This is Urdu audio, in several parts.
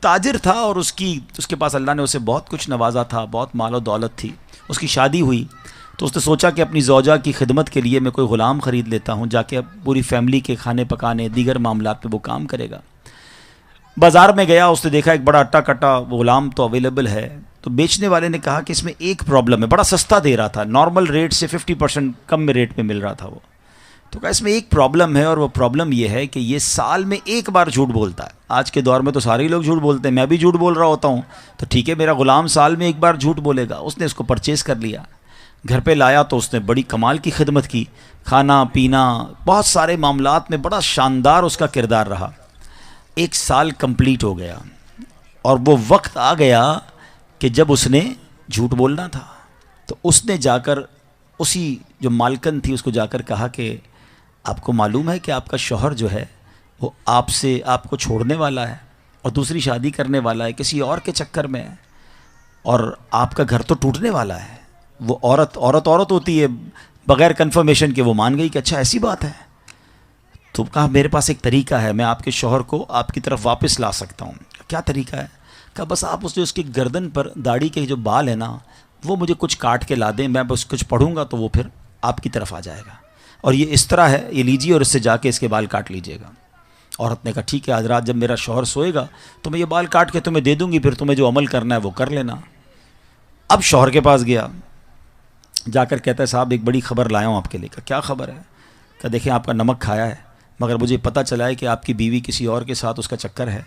تاجر تھا اور اس کے پاس اللہ نے اسے بہت کچھ نوازا تھا، بہت مال و دولت تھی. اس کی شادی ہوئی تو اس نے سوچا کہ اپنی زوجہ کی خدمت کے لیے میں کوئی غلام خرید لیتا ہوں، جا کے پوری فیملی کے کھانے پکانے دیگر معاملات پہ وہ کام کرے گا. بازار میں گیا، اس نے دیکھا ایک بڑا اٹا کٹا غلام تو اویلیبل ہے. تو بیچنے والے نے کہا کہ اس میں ایک پرابلم ہے، بڑا سستا دے رہا تھا، نارمل ریٹ سے 50% کم میں ریٹ میں مل رہا تھا وہ. تو کہا اس میں ایک پرابلم ہے، اور وہ پرابلم یہ ہے کہ یہ سال میں ایک بار جھوٹ بولتا ہے. آج کے دور میں تو سارے لوگ جھوٹ بولتے ہیں، میں بھی جھوٹ بول رہا ہوتا ہوں، تو ٹھیک ہے میرا غلام سال میں ایک بار جھوٹ بولے گا. اس نے اس کو پرچیز کر لیا، گھر پہ لایا تو اس نے بڑی کمال کی خدمت کی، کھانا پینا بہت سارے معاملات میں بڑا شاندار اس کا کردار رہا. ایک سال کمپلیٹ ہو گیا اور وہ وقت آ گیا کہ جب اس نے جھوٹ بولنا تھا. تو اس نے جا کر اسی جو مالکن تھی اس کو جا کر کہا کہ آپ کو معلوم ہے کہ آپ کا شوہر جو ہے وہ آپ کو چھوڑنے والا ہے اور دوسری شادی کرنے والا ہے، کسی اور کے چکر میں ہے، اور آپ کا گھر تو ٹوٹنے والا ہے. وہ عورت ہوتی ہے، بغیر کنفرمیشن کے وہ مان گئی کہ اچھا ایسی بات ہے. تو کہا میرے پاس ایک طریقہ ہے، میں آپ کے شوہر کو آپ کی طرف واپس لا سکتا ہوں. کیا طریقہ ہے؟ کہا بس آپ اس کی گردن پر داڑھی کے جو بال ہیں نا وہ مجھے کچھ کاٹ کے لا دیں، میں بس کچھ پڑھوں گا تو وہ پھر آپ کی طرف آ جائے گا، اور یہ اس طرح ہے، یہ لیجیے اور اس سے جا کے اس کے بال کاٹ لیجیے گا. عورت نے کہا ٹھیک ہے، آج رات جب میرا شوہر سوئے گا تو میں یہ بال کاٹ کے تمہیں دے دوں گی، پھر تمہیں جو عمل کرنا ہے وہ کر لینا. اب شوہر کے پاس گیا، جا کر کہتا ہے صاحب ایک بڑی خبر لایا ہوں آپ کے لیے. کہا کیا خبر ہے؟ کہ دیکھیں آپ کا نمک کھایا ہے، مگر مجھے پتہ چلا ہے کہ آپ کی بیوی کسی اور کے ساتھ اس کا چکر ہے،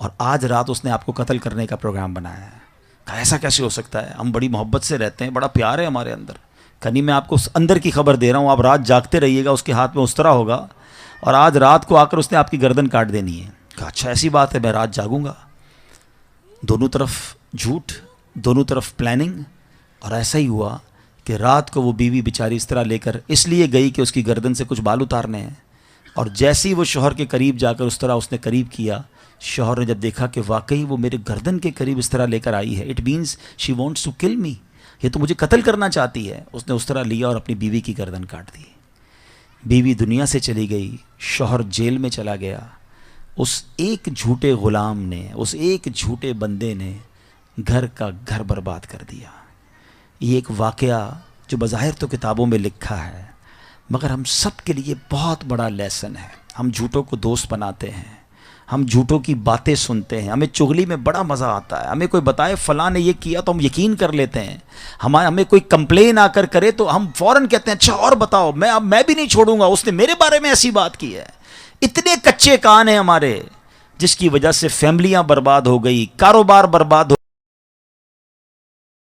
اور آج رات اس نے آپ کو قتل کرنے کا پروگرام بنایا ہے. کہا ایسا کیسے ہو سکتا ہے؟ ہم بڑی محبت سے رہتے ہیں، بڑا پیار ہے ہمارے اندر. کہ نہیں میں آپ کو اندر کی خبر دے رہا ہوں، آپ رات جاگتے رہیے گا، اس کے ہاتھ میں اس طرح ہوگا اور آج رات کو آ کر اس نے آپ کی گردن کاٹ دینی ہے. کہا اچھا ایسی بات ہے، میں رات جاگوں گا. دونوں طرف جھوٹ، دونوں طرف پلاننگ. اور ایسا ہی ہوا کہ رات کو وہ بیوی بیچاری اس طرح لے کر اس لیے گئی کہ اس کی گردن سے کچھ بال اتارنے ہیں، اور جیسے ہی وہ شوہر کے قریب جا کر اس طرح اس نے قریب کیا، شوہر نے جب دیکھا کہ واقعی وہ میرے گردن کے قریب اس طرح لے کر آئی ہے، it means she wants to kill me, یہ تو مجھے قتل کرنا چاہتی ہے. اس نے اس طرح لیا اور اپنی بیوی کی گردن کاٹ دی. بیوی دنیا سے چلی گئی، شوہر جیل میں چلا گیا. اس ایک جھوٹے غلام نے، اس ایک جھوٹے بندے نے گھر کا گھر برباد کر دیا. یہ ایک واقعہ جو بظاہر تو کتابوں میں لکھا ہے، مگر ہم سب کے لیے بہت بڑا لیسن ہے. ہم جھوٹوں کو دوست بناتے ہیں، ہم جھوٹوں کی باتیں سنتے ہیں، ہمیں چغلی میں بڑا مزہ آتا ہے. ہمیں کوئی بتائے فلاں نے یہ کیا تو ہم یقین کر لیتے ہیں. ہمیں کوئی کمپلین آ کر کرے تو ہم فوراً کہتے ہیں اچھا اور بتاؤ، میں بھی نہیں چھوڑوں گا، اس نے میرے بارے میں ایسی بات کی ہے. اتنے کچے کان ہیں ہمارے، جس کی وجہ سے فیملیاں برباد ہو گئی، کاروبار برباد ہو